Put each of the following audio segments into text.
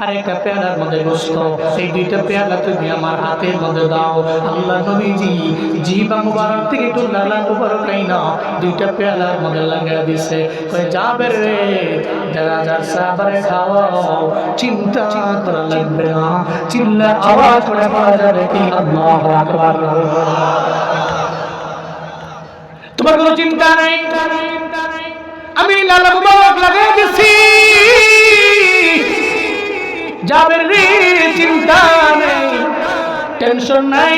আর একটা পেয়ালার মধ্যে গোশত, এই দুইটা পেয়ালা তুমি আমার হাতের মধ্যে দাও। আল্লাহ নবীজি জিবা মুবারক থেকে একটু লালা মুবারক না দুইটা পেয়ালার মধ্যে লাগাই দিছে। কয়ে যাবে রে ১,০০০ সাহাবারে খাওয়াও, চিন্তা করা লাগবে না। চিল্লা আওয়াজ করে বলা যাবে কি আল্লাহু আকবার। তোমার কোনো চিন্তা নেই, আমি লালা মুবারক লাগাই দিছি। যাবে রে চিন্তা নেই, টেনশন নাই,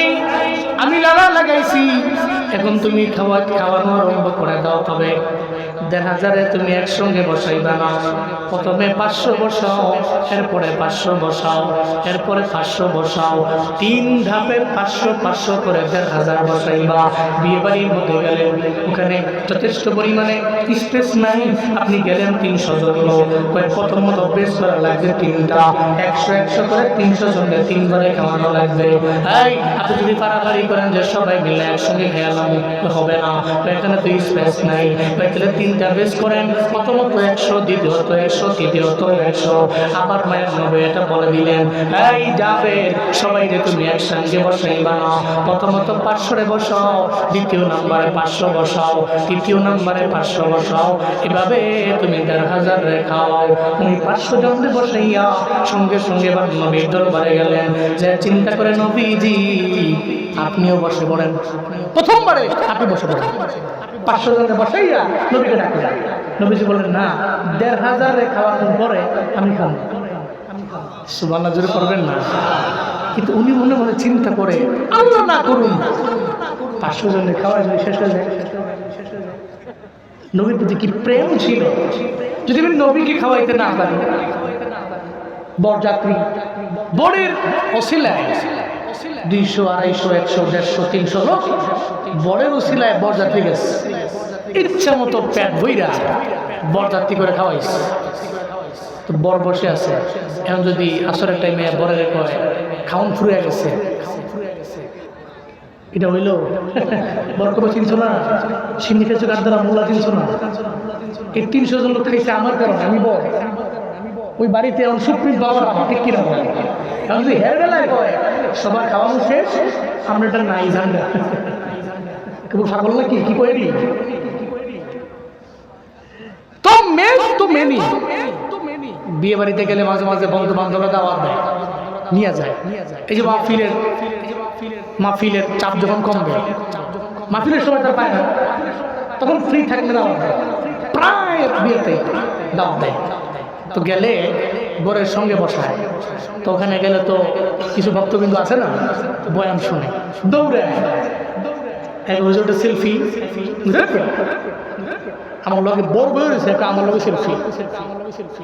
আমি লালা লাগাইছি। এখন তুমি খাওয়ানো আরম্ভ করে দাও। তবে ১,৫০০ তুমি একসঙ্গে বসাইবা না। প্রথমে ৫০০ বসাও, এরপরে ৫০০ বসাও, এরপরে ৫০০ বসাও। ৩ ধাপে ৫০০ করে ১,৫০০ বসাইবা। বিয়ে বাড়ির মধ্যে গেলেন, ওখানে যথেষ্ট পরিমাণে স্পেস নাই, আপনি গেলেন ৩০০ জন লোক। প্রথমত অভ্যেস করা লাগবে ৩টা, ১০০ করে ৩০০ জনকে ৩ বারে খাওয়ানো লাগবে। এই আপনি যদি পারাপারি করেন যে সবাই মিলে একসঙ্গে খেয়ালাম, হবে না, এখানে তো স্পেস নাই। তাহলে 3টা বেস করেন, প্রথমত ১০০, দ্বিতীয়ত ১০০, তৃতীয়ত ১০০, আবার মায়ের নবে এটা বলে দিলেন। এই যাবে সবাই যে তুমি একসঙ্গে বসাইবা না। প্রথমত ৫০০ বসাও, দ্বিতীয় নাম্বারে ৫০০ বসাও, তৃতীয় নাম্বারে ৫০০ বসাও। এভাবে তুমি ১,৫০০ খাও। তুমি ৫০০ জনকে বসাইয়া সঙ্গে সঙ্গে এবার নবীর দরবারে গেলেন, যে চিন্তা করে নবীজি আপনিও বসে পড়েন। প্রথমবারে আপনি বসে পড়েন, ৫০০ জনকে বসাইয়া নবীকে ডাকলেন। নবীজি বললেন না, ১,৫০০ খাওয়ানোর পরে আমি খাবো। সুবহানাল্লাহ জোরে করবেন না? কিন্তু উনি মনে মনে চিন্তা করে, আল্লাহ না করুন ৫০০ জনের খাওয়া যদি শেষ হয়ে যায়। নবীর প্রতি কি প্রেম ছিল! যদি আমি নবীকে খাওয়াইতে না পারি, বরযাত্রী বরের অসিলায় ২০০, ২৫০, ১০০, ১৫০, ৩০০ লোক বরের অসিলায় বরযাত্রী গেছে। ইচ্ছা মতো পেট বইরা বরযাত্রী করে খাওয়াইছে। তো বর বসে আছে, এখন যদি আসরের টাইমে বরের কয় খাউন ফুরিয়ে গেছে, এটা হইল বর কোনো চিনছ না, সিন্নি খেয়েছো কার দ্বারা মোল্লা চিনছ না। এই ৩০০ জন লোক খাইছে আমার কারণে, আমি বর। ওই বাড়িতে এখন সুপ্রিম পাওয়ার আমার, ঠিক কিনা বলে। এখন যদি হের বেলায় কয় সবার খাওয়ানো শেষ, আমরা এটা নাই জানবে কেবল পাগল না কি করি। তো মেন তো মেনি বিয়ে বাড়িতে গেলে মাঝে মাঝে বন্ধু বান্ধবরা দাওয়াত দেয়, নিয়ে যায়। এই যে মাহফিলের চাপ যখন কমবে, মাহফিলের সময় তার পায় না, তখন ফ্রি থাকলে দাওয়াত দেয়, প্রায় বিয়েতে দাওয়াত দেয়। তো গেলে বরের সঙ্গে বসায়, তো ওখানে গেলে তো কিছু ভক্তবিন্দু আছে না, বয়ান শুনে দৌড়ে এক হুজুরটা সেলফি, আমার লগে বড় বই রয়েছে, একটা আমার লগে সেলফি।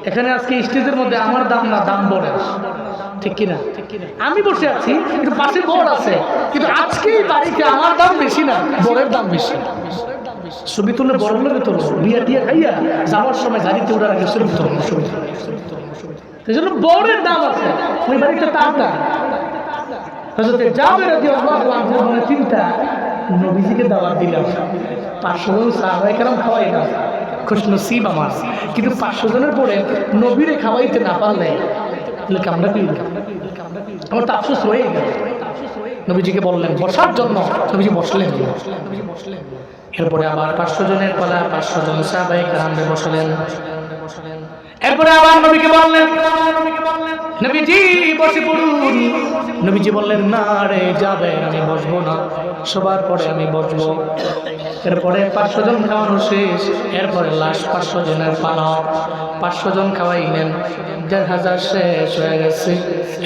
এখানে আজকে স্টেজের মধ্যে আমার দাম না, দাম বরের, ঠিক কিনা? আমি বসে আছি, কিন্তু পাশে বর আছে, কিন্তু আজকেই বাড়িতে আমার দাম বেশি না, বরের দাম বেশি। ছবি তুললে বড় লোকে তুলবো, বিয়া টিয়া খাইয়া যাওয়ার সময় গাড়িতে ওঠার আগে ছবি তুলবো। এই জন্য বরের দাম আছে, ওই বাড়িটা তার দাম। যাবে চিন্তা, নবীজিকে দাওয়াত দিলাম, ৫০০ জন সাহাবায়ে কেরাম খাওয়াই না, খুশনসিব আমার। কিন্তু ৫০০ জনের পরে নবীরে খাওয়াইতে না পারলে কামড়া কি, আমার তো আফসোস হয়ে গেল। নবীজিকে বললেন বসার জন্য, নবীজি বসলেন। এরপরে আবার ৫০০ জনের পালা, ৫০০ জন সাহাবায়ে কেরামকে বসালেন। এরপরে আবার নবীকে বললেন, নবীজি বসে পড়ুন। নবীজি বললেন না রে, যাবে, আমি বসবো না, সবার পরে আমি বসবো। এরপরে ৫০০ জন খাওয়ানো শেষ, এরপরে লাস্ট ৫০০ জনের পালা, ৫০০ জন খাওয়াইলেন, ১,৫০০ শেষ হয়ে গেছে।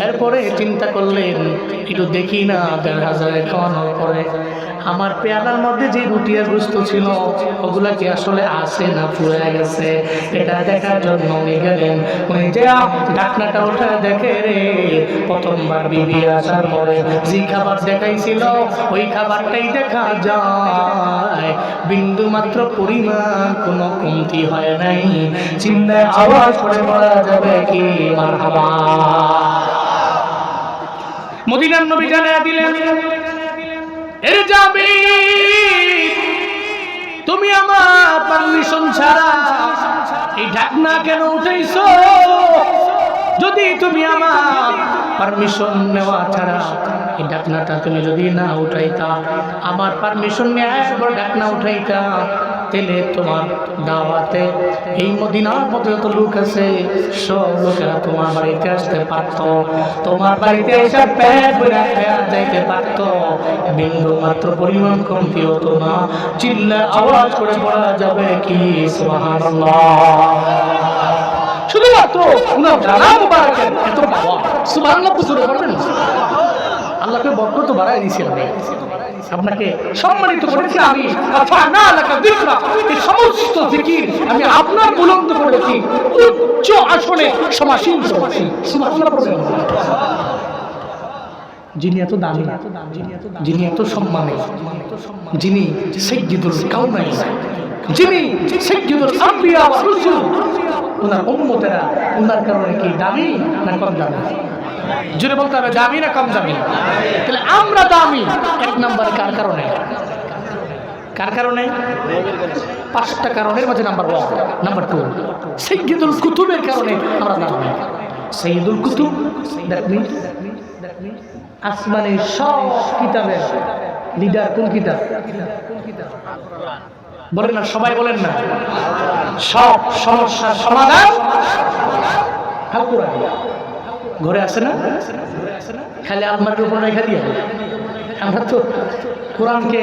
এরপরে চিন্তা করলেন একটু দেখি না ১,৫০০ খাওয়ানোর পরে আমার পেয়ালার মধ্যে যে রুটি আর গোশত ছিল ওগুলা কি আসলে আছে না ফুরিয়ে গেছে, এটা দেখার জন্য উনি গেলেন। উনি যে ঢাকনাটা ওঠা দেখে রে, প্রথমবার বিবি আসার পরে যে খাবার দেখাইছিল ওই খাবারটাই দেখা যায়, বিন্দু মাত্র পরিমাণ কোনো কমতি হয় নাই। চিন্তায় আওয়াজ করে বলা যাবে কি মারহাবা। মদিনার নবী জানিয়ে দিলেন, এর যাবি তুমি আমার পারমিশন ছাড়া এই ঢাকনা কেন উঠাইছো? যদি তুমি আমার পারমিশন নেওয়া ছাড়া এই ডাকনাটা তুমি যদি না উঠাইতা, আমার পারমিশন নিয়ে একবার ডাকনা উঠাইতা, তাহলে তোমার দাওয়াতে এই মদিনার মধ্যে যত লোক আছে সব লোকেরা তোমার বাড়িতে আসতে পারত, তোমার বাড়িতে এসে পেট ভরে খাওয়া যাইতে পারত, বিন্দু মাত্র পরিমাণ কমতি হতো না। চিল্লা আওয়াজ করে পড়া যাবে কি সুবহানাল্লাহ। শুধুমাত্র উনার জানা মুবারকের এত পাওয়া, সুবহানাল্লাহ বুঝতে পারবেন। আল্লাহকে বরকত বাড়ায় দিয়েছি আমি, আপনাকে সম্মানিত করেছি আমি। আচ্ছা না লাগা দিকরা এই সমস্ত জিকির আমি আপনার বুলন্দ করেছি, উচ্চ আসনে সমাসীন করেছি। সুবহানাল্লাহ বলবেন। যিনি এত দামি, যিনি এত সম্মানী, যিনি সাইয়্যিদুল কাউনাইন, যিনি সাইয়্যিদুল আম্বিয়া ওয়া রাসূল, ওনার উম্মতেরা ওনার কারণে কি দামি না কম দামি? জোরে বলতে হবে, দামি না কম দামি? তাহলে আমরা দামি এক নম্বরে কার কারণে? কার কারণে? 5টা কারণের মধ্যে নাম্বার 1, নাম্বার 2 সাইয়্যিদুল কুতুবের কারণে আমরা দামি। সাইয়্যিদুল কুতুব দ্যাট মিন্স আসমানের সব কিতাবের লিডার কোন কিতাব? বলেন না, সবাই বলেন না। সব সমস্যার সমাধান আল কোরআন। ঘরে আছে না? খালি আলমারির উপর রেখে দিয়ে আমরা তো কোরআনকে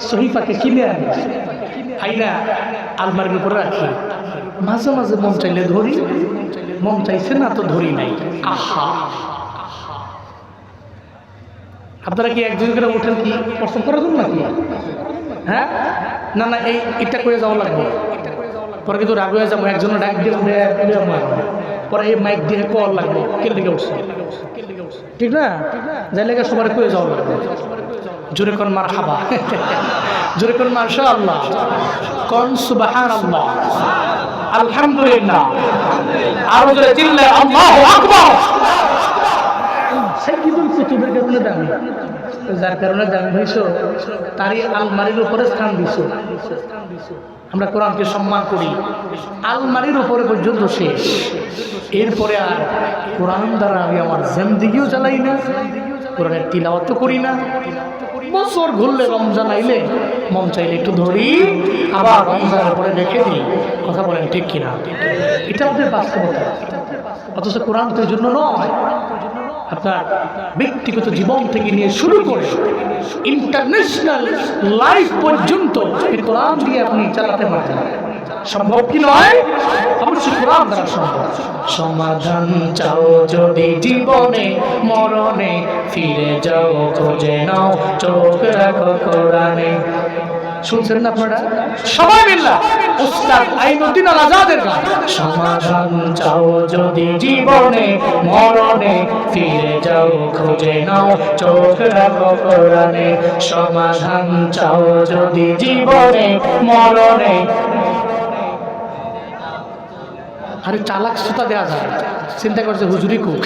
সহিফাকে কিনে আনি, আইনা আলমারির উপরে রাখি। মাঝে মাঝে মন চাইলে ধরি, মন চাইছে না তো ধরি নাই। আহা, আপনারা কি একজন করে উঠেন কি পছন্দ করার জন্য নাকি? হ্যাঁ, না না, এটা করে যাওয়া লাগবে। পরে কিন্তু রাগ হয়ে যাবো, একজন ডাক দিয়ে পরে এই মাইক দিয়ে কল লাগবে কেন দিকে উঠছে, ঠিক না? যাই লেগে সবার করে যাওয়া লাগবে। জোরে কোন মারহাবা, জোরে কোন মাশাআল্লাহ, কোন সুবহানাল্লাহ, আলহামদুলিল্লাহ, আরো জোরে চিল্লা আল্লাহু আকবার। সাইয়্যিদুল কুতুবের কারণে দামি, যার কারণে দামি হইছো তারই আলমারির উপরে স্থান দিছো। আমরা কোরআনকে সম্মান করি, আলমারির উপরে পর্যন্ত শেষ। এরপরে আর কোরআন দ্বারা আমি আমার জিন্দেগিও চালাই না, কোরআনের তিলাওয়াত করি না। বছর ঘুরলে রমজান আইলে মন চাইলে একটু ধরি, আবার রমজানের পরে রেখে দিই। কথা বলেন ঠিক কিনা? এটা আমাদের বাস্তবতা। অথচ কোরআন তো এই জন্য নয়, আপনার ব্যক্তিগত জীবন থেকে নিয়ে শুরু করে ইন্টারন্যাশনাল লাইফ পর্যন্ত এই কোরআন দিয়ে আপনি চালাতে পারেন। সম্ভব কি নয়? অবশ্যই কোরআন দ্বারা সম্ভব। সমাধান চাও যদি জীবনে মরণে, ফিরে যাও খুঁজে নাও চোখ রাখো কোরআনে। শুনছেন না আপনারা? সবাই মিল্লা উস্তাদ আইনুদ্দিন আল আজাদের গান। সমাধান চাও যদি জীবনে মরণে, ফিরে যাও খুঁজে নাও চোখ রাখো কোরআনে। সমাধান চাও যদি জীবনে মরণে। আরে চালাক শ্রোতা দেওয়া যায়, চিন্তা করছে হুজুরি কুক,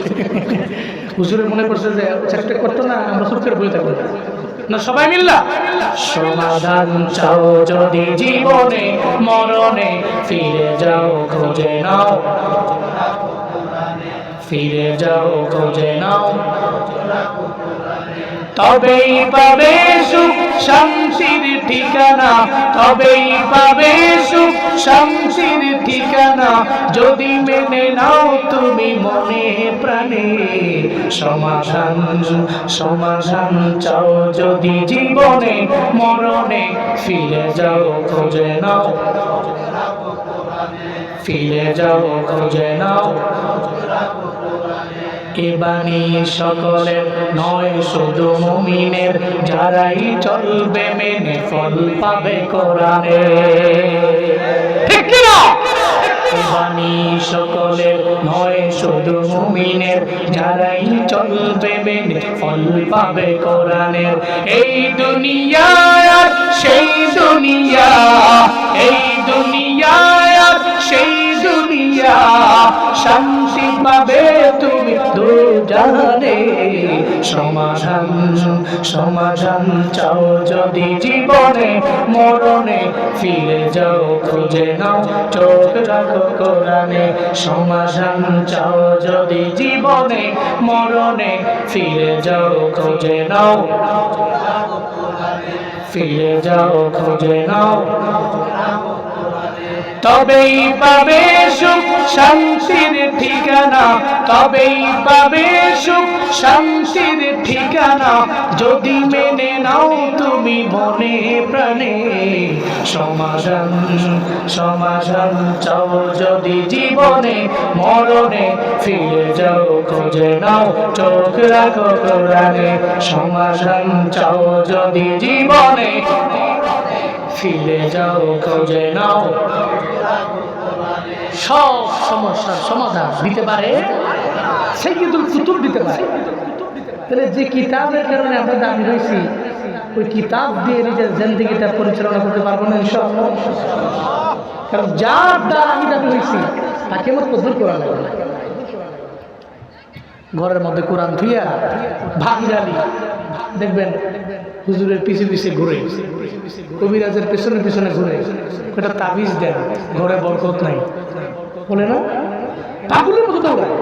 হুজুরে মনে করছে যে চেষ্টা করতো না, আমরা সব করে বলে থাকবো না। সবাই মিল্লা সমাধান চাও যদি জীবনে মরণে, ফিরে যাও খুঁজে নাও, ফিরে যাও খুঁজে নাও, তবেই পাবে সুখ শান্তির ঠিকানা, তবেই পাবে সুখ শান্তির ঠিকানা, যদি মেনে নাও তুমি মনে প্রাণে। সমাধান সমাধান চাও যদি জীবনে মরণে, ফিরে যাও খুঁজে নাও, ফিরে যাও খুঁজে নাও। এ বাণী সকলের নয় শুধু মুমিনের, যারাই চলবে মেনে ফল পাবে কোরআনে। ঠিক কি না? এ বাণী সকলের নয় শুধু মুমিনের, যারাই চলবে মেনে ফল পাবে কোরআনের। এই দুনিয়া আর সেই দুনিয়া, এই দুনিয়া আর সেই দুনিয়া, শান্তি পাবে তুমি দু জাহানে সমাধান সমাধান চাও যদি জীবনে মরণে ফিরে যাও খুঁজে নাও চোখ রাখো কোরআনে সমাধান চাও যদি জীবনে মরণে ফিরে যাও খুঁজে নাও ফিরে যাও খুঁজে নাও তবেই পাবে সুখ শান্তির ঠিকানা তবেই পাবে সুখ শান্তির ঠিকানা যদি মেনে নাও তুমি মনে প্রাণে সমাধান সমাধান চাও যদি জীবনে মরণে ফিরে যাও খুঁজে নাও চোখ রাখো কোরআনে সমাধান চাও যদি জীবনে ফিরে যাও খুঁজে নাও সব সমস্যার সমাধান দিতে পারে সাইয়্যিদুল কুতুব দিতে পারে তাহলে যে কিতাবের কারণে আমরা দামি হয়েছি ওই কিতাব দিয়ে নিজের জিন্দেগিটা পরিচালনা করতে পারবো না ইনশাআল্লাহ কারণ যার দ্বারা আমি দামি হয়েছি তাকে আমার কদর করা লাগবে না ঘরের মধ্যে কোরআন থুইয়া ভাঙালি দেখবেন হুজুরের পিছে পিছে ঘুরে কবিরাজের পেছনে পেছনে ঘুরে ওটা তাবিজ দেন ঘরে বরকত নাই বলে না পাগলের মতো দৌড়ায়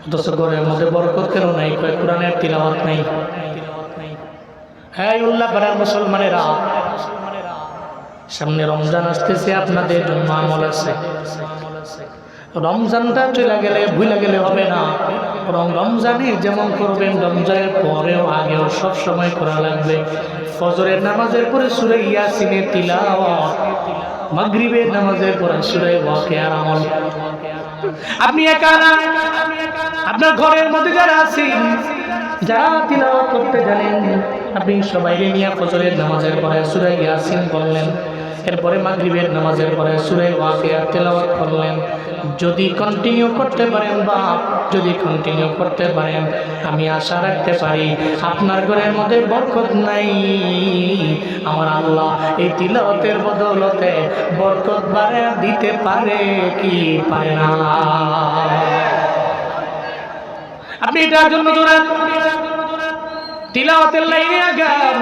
অথচ ঘরের মধ্যে বরকত কেন নাই কোরআনের তিলাওয়াত নাই হ্যাঁ উল্লাহ পাড়ার মুসলমানেরা সামনে রমজান আসতেছে আপনাদের জন্য আমল আছে রমজানটা চলে গেলে ভুলে গেলে হবে না বরং রমজানে যেমন করবেন রমজানের পরেও আগেও সব সময় করা লাগবে ফজরের নামাজের পরে সূরা ইয়াসিনের তিলাওয়াত মাগরিবের নামাজের পরে সূরা ওয়াকিয়ার আমল আপনি একা না আপনার ঘরের মধ্যে যারা আছেন যারা তিলাওয়াত করতে জানেন আপনি সবাইকে নিয়ে ফজরের নামাজের পরে সূরা ইয়াসিন বললেন এরপরে মাগরিবের নামাজের পরে সূরা ওয়াকিয়া তেলাওয়াত করলেন যদি কন্টিনিউ করতে পারেন বা যদি কন্টিনিউ করতে পারেন আমি আশা রাখতে পারি আপনার ঘরের মধ্যে বরকত নাই আমার আল্লাহ এই তিলাওয়াতের বদৌলতে বরকত বাড়িয়ে দিতে পারে কি পারে না আপনি এটার জন্য দৌড়ান তিলাওয়াতের লাইনে আগান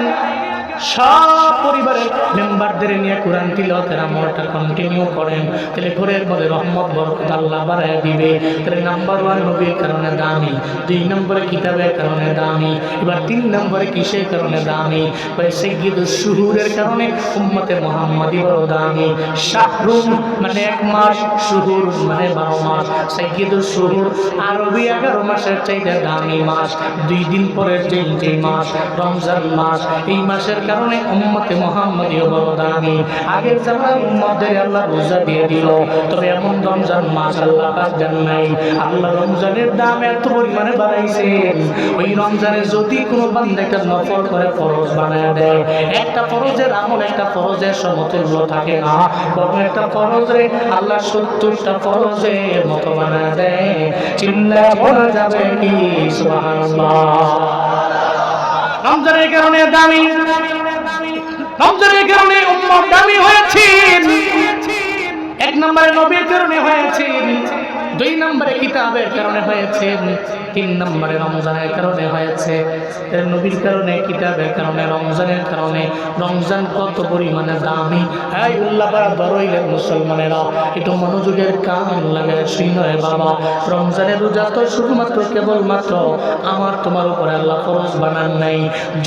সব পরিবারের মেম্বারদের নিয়ে কোরআন তিলাওয়াতের আমলটা কন্টিনিউ করেন তাহলে ঘরের মধ্যে রহমত বরকত আল্লাহ বাড়ায় দিবে তাহলে নাম্বার 1 নবীর কারণে দামি 2 নম্বরে কিতাবের কারণে দামি এবার 3 নম্বরে কিসের কারণে দামি ভাই সাইয়্যিদুশ শুহুরের কারণে উম্মতে মুহাম্মাদি বড় দামি শাহরুম মানে এক মাস শুহুর মানে 12 মাস সাইয়্যিদুশ শুহুর আরবি 11 মাসের চাইতে দামি মাস 2 দিন পরের যে মাস রমজান মাস এই মাসের কারণে উম্মতে মুহাম্মাদি বড় দামি আগের জামানার উম্মতদের আল্লাহ রোজা দিয়ে দিল তবে এমন রমজান মাস আল্লাহ পাক দেন নাই আল্লাহ রমজানের দাম এত পরিমাণে বাড়াইছেন ওই রমজানে যদি কোনো বান্দা একটা নফল করে ফরজ বানায় দেয় একটা ফরজের আমল একটা ফরজের সমতুল্য থাকে না বরং একটা ফরজে আল্লাহ 70টা ফরজের মতো বানায় দেয় চিল্লা বলা যাবে কি সুবহানাল্লাহ রমজানের কারণে দামি রমজানের কারণে উম্মত দামি হয়েছেন 1 নম্বরে নবীর কারণে হয়েছেন 2 নম্বরে কিতাবের কারণে হয়েছেন 3 নম্বরে রমজানের কারণে হয়েছে নবীর কারণে কিতাবের কারণে রমজানের কারণে রমজান কত পরিমাণে দামি এই উল্লাহ বারবার হইলেন মুসলমানেরা একটু মনোযোগের কান লাগে শুনে বাবা রমজানের রোজা তো শুধুমাত্র কেবলমাত্র আমার তোমার উপরে আল্লাহ ফরজ বানান নাই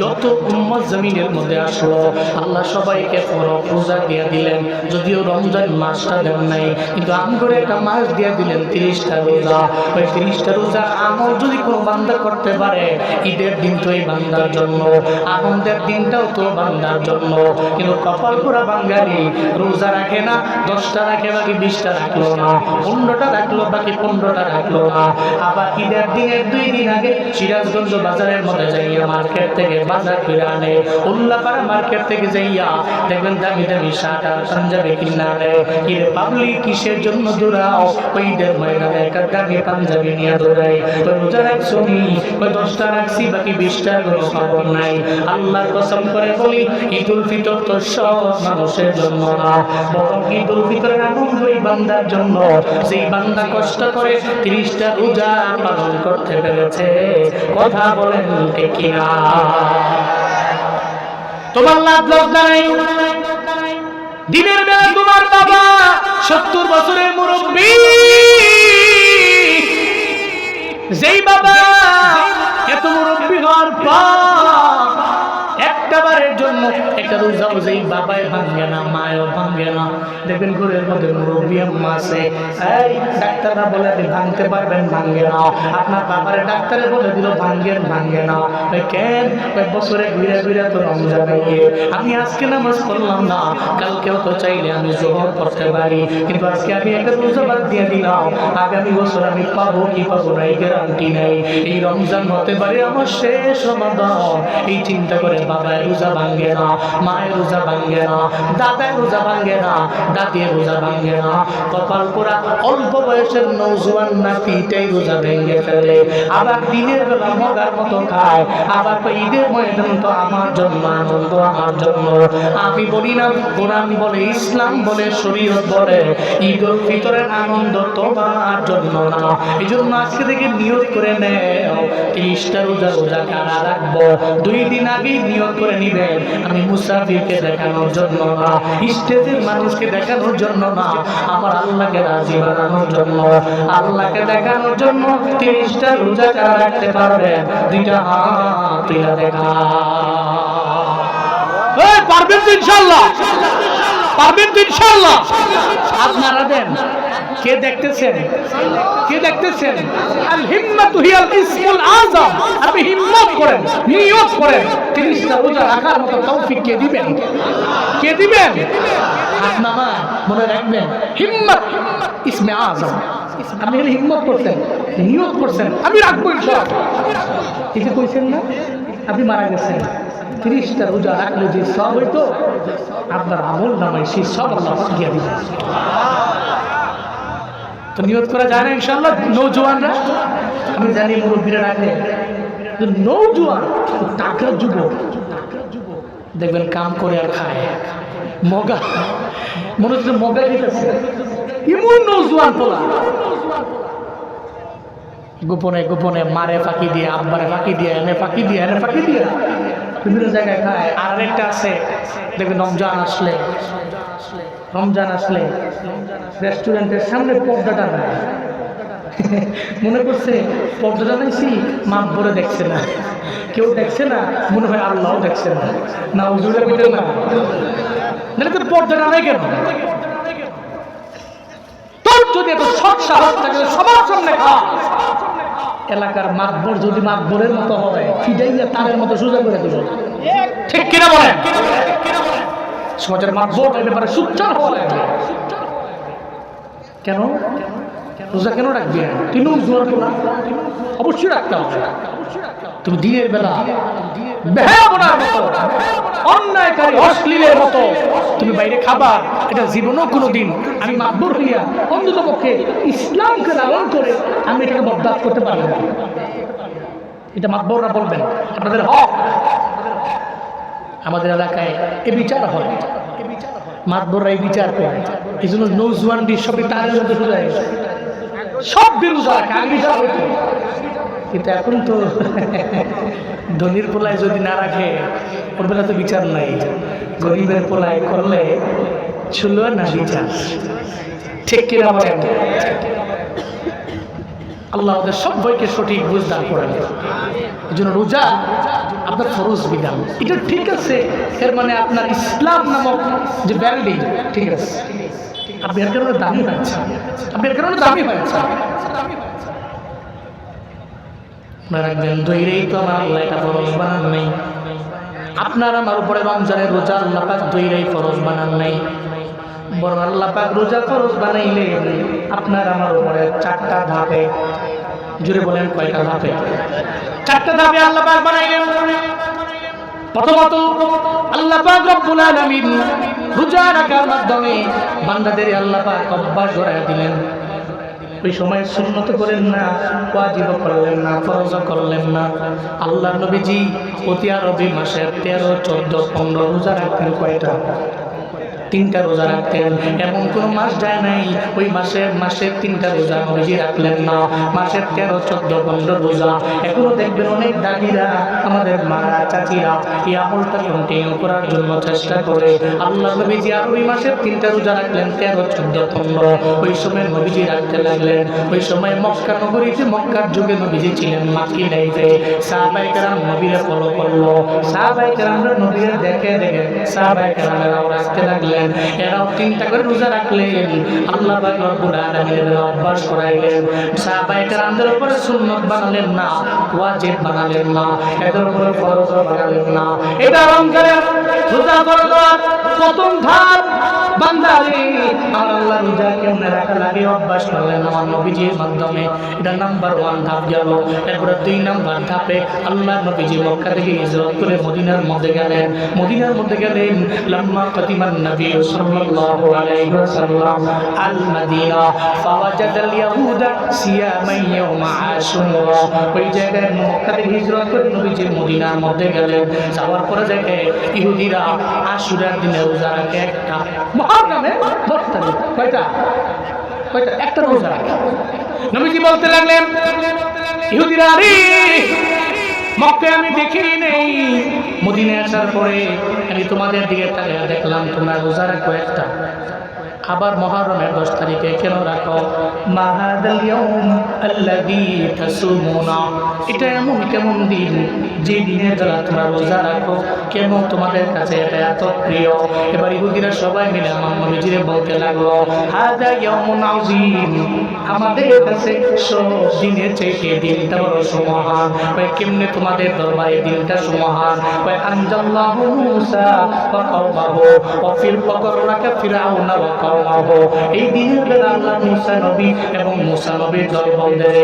যত উম্মত জমিনের মধ্যে আসলো আল্লাহ সবাইকে ফরজ রোজা দিয়ে দিলেন যদিও রমজান মাসটা দেন নাই কিন্তু আমগরে একটা মাস দিয়ে দিলেন 30টা রোজা ওই 30টা রোজা আমল যদি কোনো বান্দা করতে পারে ঈদের দিন তো এই বান্দার জন্য আনন্দের দিনটাও তো বান্দার জন্য কিন্তু কপাল পোড়া বাঙালি রোজা রাখে না 10টা রাখে বাকি 20টা রাখলো না 15টা রাখলো বাকি 15টা রাখলো না আবার ঈদের দিনের 2 দিন আগে সিরাজগঞ্জ বাজারের মধ্যে যাইয়া মার্কেট থেকে বাজার করে আনে উল্লাপাড়া মার্কেট থেকে যাইয়া দেখবেন দামি দামি শার্ট আর পাঞ্জাবি কিনে আনে কি পাবলিক কিসের জন্য দৌড়াও ওই ঈদের হয়ে গেলে একটা দামি পাঞ্জাবি নিয়ে দৌড়াই, রোজা রাখছো নি? 10টা রাখছি, বাকি 20টা কোনো খবর নাই। আল্লাহর কসম করে বলি, ঈদুল ফিতর তো সব মানুষের জন্য না, বরং ঈদুল ফিতরের আনন্দ ওই বান্দার জন্য যেই বান্দা কষ্ট করে 30টা রোজা পালন করতে পেরেছে। কথা বলেন ঠিক কিনা? তোমার লাভ লজ্জা নাই? দিনের বেলা তোমার বাবা 70 বছরের মুরব্বী, যেই বাবা এত মুরব্বী হওয়ার পর একটা বারের জন্য একটা রোজাও যেই বাবাই ভাঙ্গে না, মায়ও ভাঙ্গে না। দেখবেন ঘরের মধ্যে মুরব্বী আম্মা আছে, এই ডাক্তাররা বলে ভাঙতে পারবেন, ভাঙ্গে না। আপনার বাবারে ডাক্তারে বলে দিল ভাঙ্গেন, ভাঙ্গে না। কেন? বছরে ঘুরে ঘুরে তো রমজান গিয়ে আমি আজকে নামাজ পড়লাম না, কালকেও তো চাইলে আমি জোহর পড়তে পারি, কিন্তু আজকে আমি একটা রোজা বাদ দিয়ে দিলাম, আগামী বছর আমি পাবো কি পাবো না এই গ্যারান্টি নেই। এই রমজান হতে পারে আমার শেষ সমাধান। এই চিন্তা করে বাবায় রোজা ভাঙ্গে না, মায়ের রোজা ভাঙ্গে না, দাদায় রোজা ভাঙ্গে না, দাদির রোজা ভাঙ্গে না। কপাল পোড়া অল্প বয়সের নৌজওয়ান নাতিটাই রোজা ভেঙে ফেলে, আবার দিনের বেলা মগার মতো খায়, আবার ঈদের ময়দান তো আমার জন্য আনন্দ, আমার জন্য। আমি বলি না, কোরআন বলে, ইসলাম বলে, শরীয়ত বলে ঈদুল ফিতরের আনন্দ তোমার জন্য না। এই জন্য আজকে থেকে নিয়ত করে নেও 30টা রোজা রোজা কারা রাখবো। 2 দিন আগেই নিয়ত করে নিবেন, আমি মুসাফিরকে দেখানোর জন্য না, স্টেজের মানুষকে দেখানোর জন্য না, আমার আল্লাহকে রাজি বানানোর জন্য, আল্লাহকে দেখানোর জন্য 30টা রোজা কারা রাখতে পারবেন? 2টা হাত তুলে দেখা। পারবেন তো ইনশাআল্লাহ? পারবেন তো ইনশাআল্লাহ? আপনারা দেন। কে দেখতেছেন? কে দেখতেছেন? আল হিম্মাতু হিয়াল ইসমুল আযম। আপনি হিম্মত করেন, নিয়ত করেন, 30টা রোজা রাখার মতো তৌফিক কে দিবেন? কে দিবেন? আপনারা মনে রাখবেন, হিম্মত ইসমে আযম। আপনি হিম্মত করছেন, নিয়ত করছেন, আমি রাখবো ইনশাআল্লাহ, কিছু কইছেন না? আপনি মারা গেছেন, 30টা রোজা রাখলে যে সব হইতো, আপনার আমল নামায় সেই সব আল্লাহ দিয়ে দিবেন। তো নিয়ত করা যায় না ইনশাআল্লাহ? নৌজওয়ানরা, আমি জানি মুরব্বীরা রাখে, নৌজওয়ান টাকার যুবক দেখবেন কাম করে আর খায়, মগা মনে হচ্ছে মগা দিতেছে, এমন নৌজওয়ান পোলা গোপনে গোপনে মারে ফাঁকি দিয়ে, আব্বারে ফাঁকি দিয়ে, এনে ফাঁকি দিয়ে, এনে ফাঁকি দিয়ে বিভিন্ন জায়গায় খায়। আর একটা আছে দেখবেন রমজান আসলে রেস্টুরেন্টের সামনে পর্দাটা নেয়, মনে করছে পর্দাটা নাইছি, মাপ ভরে দেখছে না, কেউ দেখছে না, মনে হয় আল্লাহ দেখছে না, না হুজুরে বলে না, তো পর্দাটা নাই কেন? তোর যদি এত সৎ সাহস থাকে সবার সামনে খাওয়া, এলাকার মাতবর যদি মাতবরের মতো হয়, ফিডাইয়া তারের মতো সোজা করে দেব, ঠিক কিনা বলেন? সমাজের মাতবর এর ব্যাপারে সুচ্চার হওয়া লাগবে। কেন রোজা কেন রাখবি? তুই নৌজোয়ান পোলা, অবশ্যই রাখতে হবে। তুমি দিনের বেলা বেহায়াপনার মতো, অন্যায়কারী অশ্লীলের মতো তুমি বাইরে খাবা, এটা জীবনেও কোনোদিন আমি মাতবর হইয়া অন্তত পক্ষে ইসলামকে লালন করে আমি এটাকে বরদাস্ত করতে পারি না। এটা মাতবররা বলবেন, আপনাদের হক। আমাদের এলাকায় এ বিচার হয়, মাতবররা এই বিচার করে, এই জন্য নৌজওয়ানটি সবই তারের মধ্যে সোজা সব বিরোধ বিচার হইতো। কিন্তু এখন তো ধনির পোলায় যদি না রাখে, ওর বেলা তো বিচার নাই, গরিবের পোলায় করলে ছিল না বিচার, ঠিক কিনা বলেন? আল্লাহ আমাদের সবাইকে সঠিক বুঝদান করেন। এই জন্য রোজা আপনার ফরজ বিধান, এটা ঠিক আছে, এর মানে আপনার ইসলাম নামক যে ব্যান্ডিং, ঠিক আছে, আপনি এর কারণে দামি হয়েছে, আপনি এর কারণে দামি হয়েছে। রাখবেন দইরেই তো আমার আল্লাহ এটা ফরজ বানান নাই, আপনার আমার উপরে রমজানের রোজা আল্লাহ পাক দইরেই ফরজ বানান নাই, বরং আল্লাহ পাক রোজা ফরজ বানাইলে আপনার আমার উপরে 4টা ধাপে, জুড়ে বলেন কয়টা ধাপে? 4টা ধাপে আল্লাহ পাক বানাইলেন। প্রথমত আল্লাহ পাক রব্বুল আলামিন রোজা রাখার মাধ্যমে বান্দাদের আল্লাহ পাক অভ্যাস গড়ায় দিলেন। ওই সময় সুন্নত করেন না, ওয়াজিব করলেন না, ফরজ করলেন না। আল্লাহ নবীজি প্রতি আরবি মাসের 13, 14, 15 রোজা রাখতেন। কয়টা? 3টা রোজা রাখতেন। এমন কোন মাস যায় নাই ওই মাসের 3টা রোজা নবীজি রাখলেন না। মাসের 13, 14, 15 রোজা। এখনো দেখবেন অনেক দাদিরা, আমাদের মারা, চাচিরা এই আমলটা কন্টিনিউ করার জন্য চেষ্টা করে। আল্লাহ নবীজি আরবি মাসের 3টা রোজা রাখলেন, 13, 14, 15। ওই সময় নবীজি রাখতে লাগলেন। ওই সময় মক্কা নগরীতে, মক্কার যুগে নবীজি ছিলেন মাক্কি লাইফে। সাহাবায়ে কেরাম নবীরে ফলো করলো। সাহাবায়ে কেরামরা নবীরে দেখে দেখে সাহাবায়ে কেরামরাও রাখতে লাগলেন। এরাও 3টা করে রোজা রাখলেন। আল্লাহ পাক রব্বুল আলামিনের অভ্যাস করাইলেন। সাহাবায়ে কেরামদের উপরে সুন্নাত বানালেন না, ওয়াজিব বানালেন না, এদের উপরে ফরজ বানালেন না। এটা রমজানের রোজা ফরজ প্রথম ধাপ। বান্দারে আমার আল্লাহ রোজা কেমনে রাখা লাগে অভ্যাস করলেন আমার নবীজির মাধ্যমে। এটা নাম্বার 1 ধাপ গেল। এরপরে 2 নাম্বার ধাপে আল্লাহ নবীজি মক্কা থেকে হিজরত করে মদিনার মধ্যে গেলেন। মদিনার মধ্যে গেলেন লাম্মা কদিমান নবী সাল্লাল্লাহু আলাইহি ওয়াসাল্লাম আল মদিনা ফাওয়াজাদাল ইয়াহুদা সিয়ামান ইয়াউমা আশুরা। ওই জায়গায় মক্কা থেকে হিজরত করে নবীজি মদিনার মধ্যে গেলেন। যাওয়ার পরে দেখে ইহুদিরা আশুরার দিনে রোজা রাখে। একটা মুহররমে 10 তারিখ। কয়টা? একটা রোজা রাখে। নবীজি বলতে লাগলেন, ইহুদিরা রে, মক্কায় আমি দেখি নেই, মদিনায় আসার পরে আমি তোমাদের দিকে তাকিয়ে দেখলাম তোমরা রোজা রাখো একটা। আবার মুহররমের 10 তারিখে কেন রাখো? মাহাদাল ইয়াউম আল্লাযী তাসুমুনা। এটা এমন কেমন দিন যে দিনের বেলা তোমরা রোজা রাখো, কেন তোমাদের কাছে এটা এত প্রিয়? এবার ইহুদিরা সবাই মিলে আমার নবীজিরে বলতে লাগলো, হাদা ইয়াউমুন আযীম, আমাদের কাছে সব দিনের চাইতে দিনটা বড় সুমহান। কেমনে তোমাদের দরবারে দিনটা সুমহান? আনজাল্লাহু মূসা ওয়া কওমাহু ওয়া ফিল ফাকরাকা ফিরআউনা ওয়া কওমাহু। এই দিনের বেলা আল্লাহ মূসা নবী এবং মূসা নবীর দলবলদের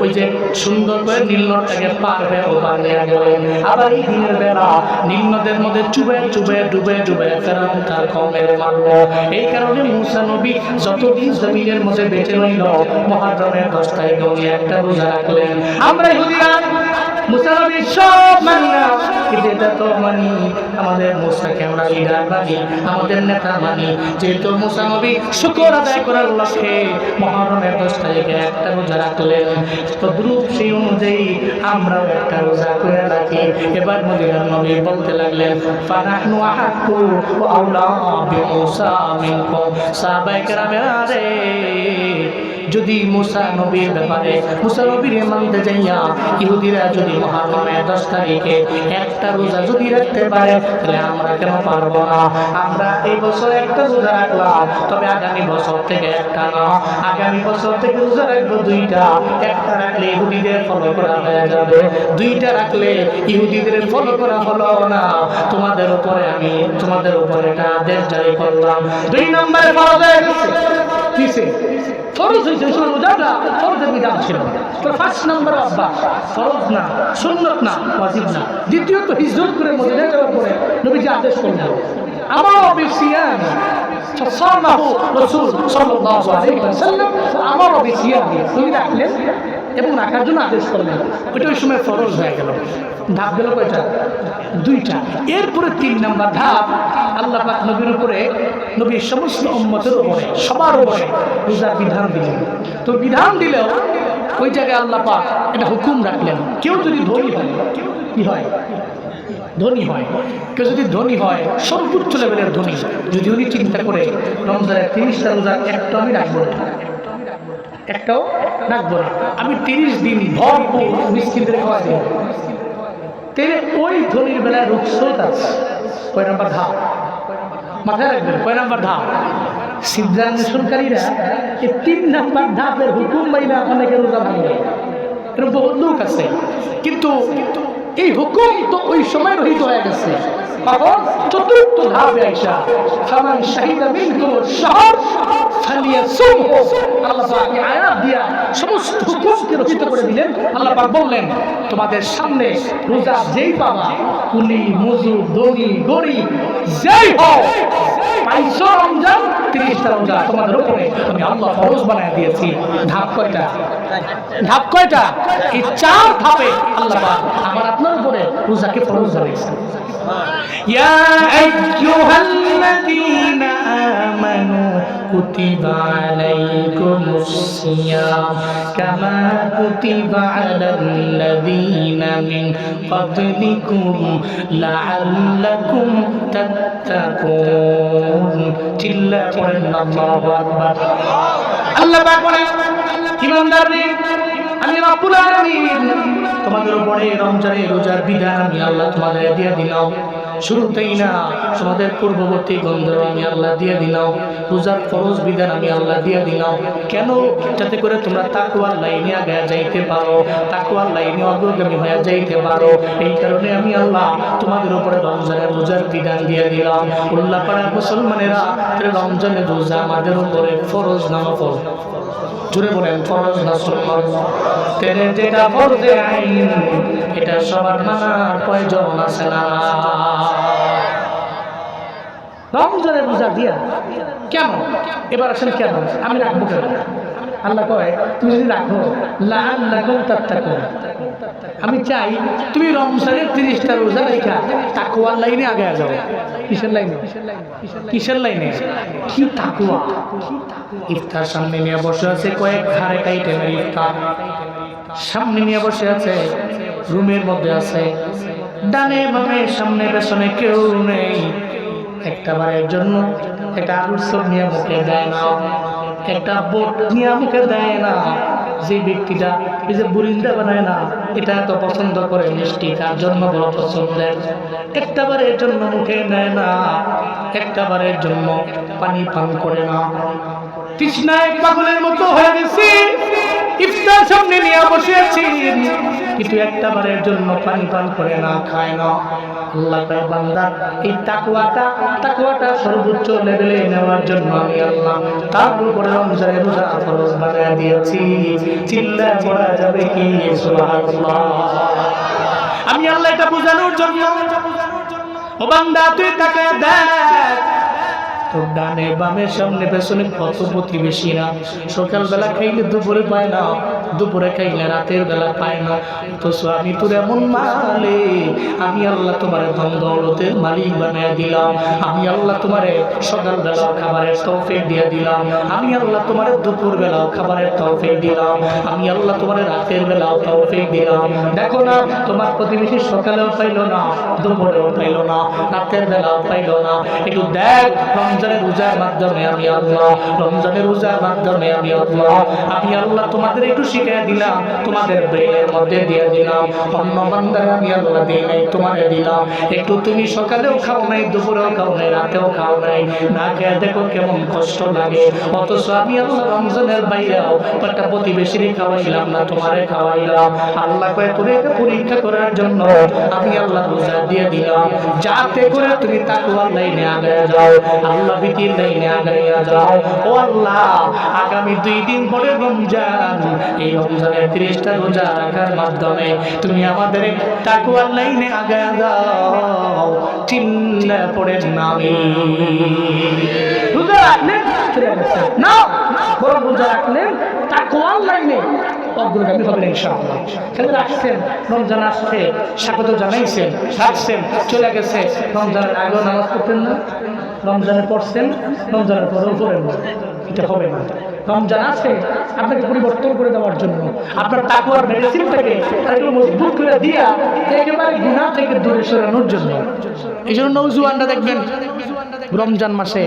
ওই যে সুন্দর করে নীল নদটাকে পার হয়ে ওপার নিয়ে গেলেন। আবার এই দিনের বেলা নীল নদের মধ্যে ডুবে ফেরাউন তার কওমের মারল। এই কারণে মূসা নবী যতদিন জমিনের মধ্যে বেঁচে রইল মুহররমের 10 তারিখে উনি একটা রোজা রাখলেন। আমরা ইহুদিরা মূসা নবী সব মানি না, কিন্তু এটা তো মানি, আমাদের মূসাকে আমরা লিডার মানি, আমাদের নেতা মানি। যেহেতু মূসা নবী শুকর আদায় করার লক্ষ্যে মুহররমের 10 তারিখে একটা রোজা রাখলেন, তো দ্রুপ সেই অনুযায়ী আমরাও একটা রোজা করে রাখি। এবার মদিনার নবী বলতে লাগলেন, ফানাহনু আহাক্কু ওয়া আওলা বিমূসা মিনকুম। সাহাবায়ে কেরামেরা রে, যদি মূসা নবীর ব্যাপারে মূসা নবীর মানতে যাইয়া ইহুদিরা যদি মুহররমের 10 তারিখে একটা রোজা যদি রাখতে পারে, তাহলে আমরা কেন পারবো না? আমরা এই বছর একটা রোজা রাখলাম, তবে আগামী বছর থেকে একটা না, আগামী বছর থেকে রোজা রাখবো 2টা। একটা রাখলে ইহুদিদের ফলো করা হয়ে যাবে, 2টা রাখলে ইহুদিদের ফলো করা হলো না। তোমাদের উপরে এটা আদেশ জারি করলাম। 2 নম্বরে ফরজ হয়ে গেছে। কিসে ফরজ হয়েছে? রোজাটা ফরজের বিধান ছিল। ফার্স্ট নাম্বার অভ্যাস, ফরজ না, সুন্নত না, ওয়াজিব না। দ্বিতীয়ত হিজরত করে মদিনায় যাওয়ার পরে নবীজি আদেশ করলেন, আমারও বিসিয়াম ফাসামাহু রাসূল সাল্লাল্লাহু আলাইহি ওয়াসাল্লাম, আমারও বিসিয়াম। তিনি রাখলেন এবং রাখার জন্য আদেশ করলেন। ওইটা ওই সময় ফরজ হয়ে গেল। ধাপ গেল কয়টা? 2টা। এরপরে 3 নাম্বার ধাপ, আল্লাহ পাক নবীর উপরে, নবীর সমস্ত উম্মতের উপরে, সবার উপরে রোজার বিধান দিলেন। তো বিধান দিলেও ওই জায়গায় আল্লাহ পাক এটা হুকুম রাখলেন, কেউ যদি ধনী হয়, কি হয়? ধনী হয়। কেউ যদি ধনী হয়, সর্বোচ্চ লেভেলের ধনী, যদি উনি চিন্তা করে রমজানের 30টা রোজার একটা আমি রাখবো না, একটাও রাখবো না, আমি 30 দিন ভরপুর মিসকিনদের খাওয়া দেব, তাহলে ওই ধনীর বেলায় রুখসত আছে। কয় নাম্বার ধাপ? মাথায় রাখবেন, কয় নাম্বার ধাপ? সিদ্ধান্তকারীরা এই 3 নাম্বার ধাপের হুকুম মাইনা অনেকে রোজা ভাঙে, এরকম বহুত লোক আছে। কিন্তু এই হুকুম তো ওই সময় রহিত হয়ে গেছে। তখন 4র্থ ধাপে আইসা ফামান শাহিদা মিনকুম শাহর ফালিয়াসুমহু, আল্লাহ পাক আয়াত দিয়া সমস্ত হুকুমকে রচিত করে দিলেন। আল্লাহ পাক বললেন তোমাদের সামনে রোজা যেই পাবা, কুলি মজুর দড়ি গরিব যেই হও, পাইছো রমজান 30টা রোজা তোমাদের উপরে আমি আল্লাহ ফরজ বানায় দিয়েছি। ধাপ কয়টা? ধাপ কয়টা? এই 4 ধাপে আল্লাহ পাক আমার আপনার উপরে রোজাকে ফরজ বানাইছেন। ইয়া আইয়ুহাল্লাযীনা আমানু কুতিবা আলাইকুমুস সিয়াম কামা কুতিবা আলাল্লাযীনা মিন ক্বাবলিকুম লাআল্লাকুম তাত্তাকুন। চিল্লা পড়েন আল্লাহু আকবার। আল্লাহ পাক বলেন ইমানদাররা, আমি রব্বুল আলামিন তোমাদের উপরে রমজানের রোজার বিধান আমি আল্লাহ তোমাদের দিয়ে দিলাম। শুরুতেই না, তোমাদের পূর্ববর্তী গন্ধ আমি আল্লাহ দিয়ে দিলাম। রোজার ফরজ বিধান আমি আল্লাহ দিয়ে দিলাম। কেন? যাতে করে তোমরা তাকওয়ার লাইনে আগে যাইতে পারো, তাকওয়ার লাইনে অগ্রগামী হয়ে যাইতে পারো। এই কারণে আমি আল্লাহ তোমাদের উপরে রমজানের রোজার বিধান দিয়ে দিলাম। উল্লাহ পাড়ার মুসলমানেরা, রমজানের রোজা আমাদের উপরে ফরজ না নফল? জুড়ে বলেন ফরজ না সুন্নাত? তেরে যেটা ফরজে আইন, এটা সবার মানার প্রয়োজন আছে না? রমজানের রোজা দিয়া কেন? এবার আসেন কেন? আমি রাখবো কেন? আল্লাহ কয় তুমি যদি রাখো লাআল্লাকুম তাত্তাকুন, আমি চাই তুমি রমজানের 30টা রোজা রাখা তাকওয়ার লাইনে আগে যাও। কিসের লাইনে? কিসের লাইনে? কি তাকওয়া? ইফতার সামনে নিয়ে বসে আছে, কয়েক ঘাড়ে কাইটেমের ইফতার সামনে নিয়ে বসে আছে, রুমের মধ্যে আছে, ডানে বামে সামনে পেছনে কেউ নেই। একটা বারের জন্য একটা আলুর চপ নিয়ে মুখে দেয় না, একটা বোট নিয়ে মুখে দেয় না। যে ব্যক্তিটা এই যে বুরিন্দা বানায় না, এটা এত পছন্দ করে মিষ্টি, তার জন্য বড় পছন্দের। একটা বারের জন্য মুখে নেয় না, একটা বারের জন্য পানি পান করে না। তৃষ্ণায় পাগলের মতো হয়ে গেছি, ইফতার সামনে নিয়ে বসে আছি, কিন্তু একটা বারের জন্য পানি পান করে না, খায় না। আল্লাহ তাআলা বান্দা এই তাকওয়াটা সর্বোচ্চ লেভেলে নেওয়ার জন্য আমি আল্লাহ তার উপরে রমজানের রোজা ফরজ বানায় দিয়েছি। চিল্লা পড়া যাবে কি সুবহানাল্লাহ? আমি আল্লাহ এটা বোঝানোর জন্য, ও বান্দা তুই তাকায় দেখ, তোর ডানে বামে সামনে পেছনে কত প্রতিবেশীরা সকালবেলা খাইলে দুপুরে পায় না, দুপুরে খাইলে রাতের বেলা পায় না। তো আমি তোর এমন মালিক, আমি আল্লাহ তোমার ধন দৌলতের মালিক বানিয়ে দিলাম। আমি আল্লাহ তোমার সকালবেলাও খাবারের তৌফিক দিয়ে দিলাম। আমি আল্লাহ তোমার দুপুর বেলাও খাবারের তৌফিক দিলাম। আমি আল্লাহ তোমার রাতের বেলাও তৌফিক দিলাম। দেখো না, তোমার প্রতিবেশী সকালেও পাইলো না, দুপুরেও পাইলো না, রাতের বেলাও পাইলো না। একটু দেখ, রমজানের রোজার মাধ্যমে আমি আল্লাহ, রমজানের রোজার মাধ্যমে আমি আল্লাহ তোমাদের একটু শিখিয়ে দিলাম, তোমাদের ব্রেনের মধ্যে দিয়ে দিলাম। অন্য বান্দারে আমি আল্লাহ দিয়ে নাই, তোমারে দিলাম। একটু তুমি সকালেও খাও নাই, দুপুরেও খাও নাই, রাতেও খাও নাই, না খেয়ে দেখো কেমন কষ্ট লাগে। অথচ আমি আল্লাহ রমজানের বাইরেও একটা প্রতিবেশীরই খাওয়াইলাম না, তোমারে খাওয়াইলাম। আল্লাহ কয়ে তুমি এটা পরীক্ষা করার জন্য আমি আল্লাহ রোজা দিয়ে দিলাম, যাতে করে তুমি তাকওয়ার লাইনে আগায় যাও, আল্লাহ ভীতির লাইনে আগাইয়া যাও। ও আল্লাহ, আগামী 2 দিন পরে রমজান, এই রমজানের 30টা রোজা রাখার মাধ্যমে তুমি আমাদের তাকওয়ার লাইনে আগায় যাও। চিল্লা পড়ে নামি রোজা রাখলে চলে গেছে না, বড় রোজা রাখলে তাকওয়ার লাইনে অগ্রগামী হবেন ইনশাআল্লাহ। খালি রাখছেন, রমজান আসছে স্বাগত জানাইছেন, রাখছেন, চলে গেছে। রমজানের আগেও নামাজ পড়তেন না, রমজানে পড়ছেন, রমজানের পরেও পড়েন না, এটা হবে না। রমজান আছে আপনাকে পরিবর্তন করে দেওয়ার জন্য, আপনার তাকওয়ার মেডিসিনটাকে একটু মজবুত করে দিয়া একেবারে গুনাহ থেকে দূরে সরানোর জন্য। এই জন্য নওজোয়ানরা দেখবেন রমজান মাসে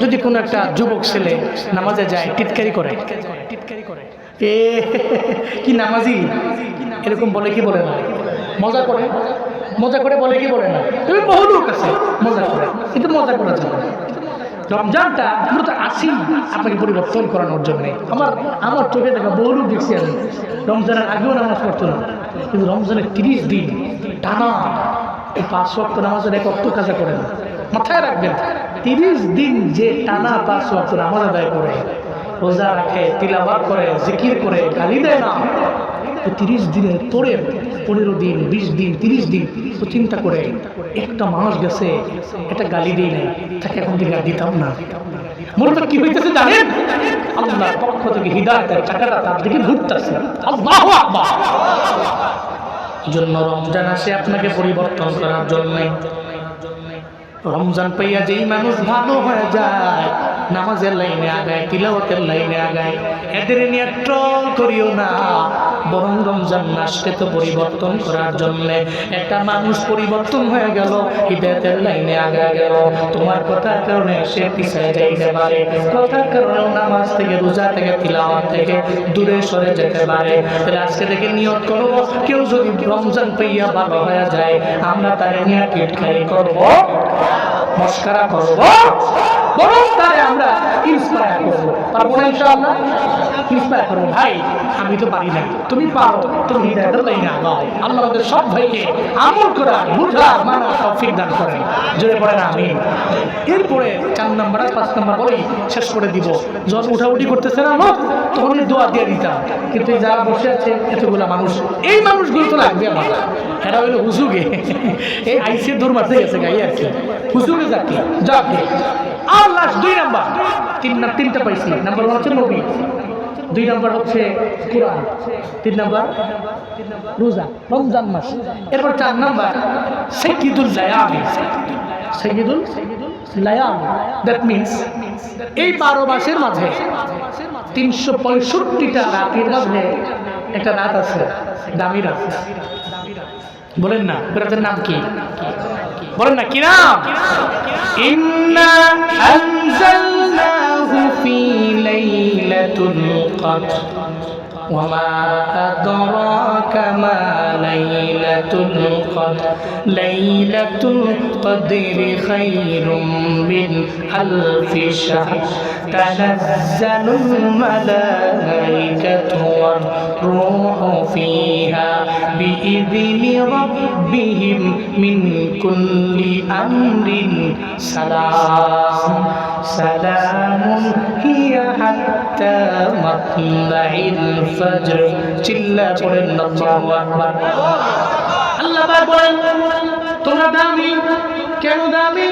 যদি কোনো একটা যুবক ছেলে নামাজে যায়, টিটকারি করে, এ কি নামাজি, এরকম বলে কি বলে না, মজা করে, মজা করে বলে কি বলে না। তুমি বহু লোক আছে মজা করে, কিন্তু মজা করা যাবে। রমজানটা মূলত আসি আপনাকে পরিবর্তন করানোর জন্য। আমার চোখে দেখা বহু লোক দেখছি আমি, রমজানের আগেও নামাজ পড়তো না, কিন্তু রমজানের 30 দিন টানা এই 5 ওয়াক্ত নামাজের এক ওয়াক্ত কাজা করে না। মাথায় রাখবেন, 30 দিন যে টানা 5 ওয়াক্ত নামাজ আদায় করে, রোজা রাখে, তিলাওয়াত করে, জিকির করে, গালি দেয় না, 30 দিনের পরে 15 দিন, 20 দিন, 30 দিন তো চিন্তা করে একটা মাস গেছে, এটা গালি দিই নাই, তাকে এখন থেকে আর দিতাম না। মূলত কি হইতেছে জানেন? আল্লাহর পক্ষ থেকে হিদায়াতের চাকাটা তার দিকে ঘুরতেছে। আল্লাহু আকবার। জন্য রমজান আসে আপনাকে পরিবর্তন করার জন্য। রমজান পাইয়া যেই মানুষ ভালো হয়ে যায়, নামাজের লাইনে আগায়, তিলাওয়াতের লাইনে আগায়, এদের নিয়ে ট্রল করিও না, বরং রমজান মাসকে তো পরিবর্তন করার জন্য একটা মানুষ পরিবর্তন হয়ে গেল, হিদায়াতের লাইনে আগায় গেল, তোমার কথার কারণে সে পিছায় যাইতে পারে, কথার কারণে নামাজ থেকে, রোজা থেকে, তিলাওয়াত থেকে দূরে সরে যেতে পারে। তাহলে আজকে থেকে নিয়ত করো, কেউ যদি রমজান পাইয়া ভালো হয়ে যায়, আমরা তার নিয়ে টিটকারি করবো, মস্করা করবো, বরং তারে আমরা ইন্সপায়ার করবো। পারবো না ইনশাআল্লাহ? ইন্সপায়ার করবো, ভাই আমি তো পারি না, তুমি পারো, তুমি হিদায়াতের লাইনে আগাও। আল্লাহ আমাদের সব ভাইকে আমল করার, বুঝার, মানার তৌফিক দান করেন। জোরে পড়েন আমিন। এরপরে 4 নাম্বার আর 5 নাম্বার বলেই শেষ করে দিব। যখন উঠাউঠি করতেছে না লোক, তখন দোয়া দিয়ে দিতাম, কিন্তু যারা বসে আছে এতগুলা মানুষ, এই মানুষগুলো তো লাগবে আমার। এরা হইলো হুজুগে, এই আইসিএ দৌড় মারতে গেছে গাই আর কি, হুজুগে যাকে যাকে। আর লাস্ট 2 নাম্বার, 3টা পাইছি। নাম্বার 1 হচ্ছে নবী, 2 নাম্বার হচ্ছে কোরআন, 3 নাম্বার রোজা, রমজান মাস। এরপর 4 নাম্বার সাইয়্যিদুল লায়ামি, সাইয়্যিদুল লায়ামি। দ্যাট মিনস এই 12 মাসের মাঝে 365টা রাতের মাঝে একটা রাত আছে, দামি রাত। বলেন না রাতের নাম কি? বলেন না কি নাম? ইন্না আনজালনাহু ফি লাইলাতুল কদর ওয়া মা আদরাকা মা লাইলাতুল কদর লাইলাতুল কদরি খায়রুম মিন আলফি শাহর তানাজ্জালুল মালাইকাতু ওয়ার রূহু ফিহা বিইذনি রাব্বিহিম মিন কুল্লি আমরিন সালাম সালামুন হিয়া হাত্তা মাতলাইল ফজর। চিল্লা পড়েন আল্লাহু আকবার। আল্লাহ পাক বলেন তোমরা দামি। কেন দামি?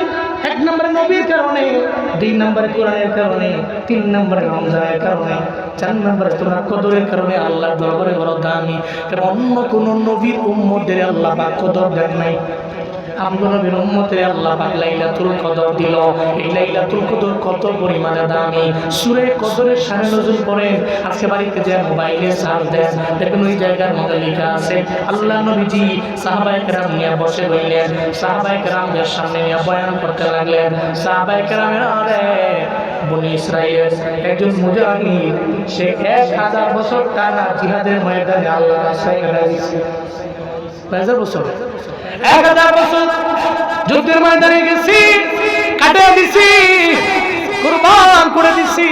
1 নম্বরে নবীর কারণে, 2 নম্বরে কোরআনের কারণে, 3 নম্বরে রমজানের কারণে, 4 নম্বরে তোমরা কদরের কারণে আল্লাহর দরবারে বড় দামি। কারণ অন্য কোন নবীর উম্মতদের আল্লাহ পাক কদর দেন নাই। আমগুলো নবীর উম্মতের আল্লাহ পাক লাইলাতুল কদর দিল। এই লাইলাতুল কদর কত পরিমাণে দামি। সূরা কদরের শানে নজুল পড়েন। আজকে বাড়িতে যে মোবাইলে সার্চ দেন, দেখুন ওই জায়গার মধ্যে লেখা আছে আল্লাহ নবীজি সাহাবায়ে কেরাম নিয়ে বসে রইলেন, সাহাবায়ে কেরামদের সামনে নিয়ে বয়ান করতে লাগলেন। সাহাবায়ে কেরামের আরে বনি ইসরাইলের একজন মুজাহিদ, সে 1000 বছর টানা জিহাদের ময়দানে আল্লাহর রাস্তায় কাটাইছে। 1000 বছর, 1000 বছর যুদ্ধের ময়দানে গেছি, কাটিয়ে দিছি, কুরবান করে দিছি।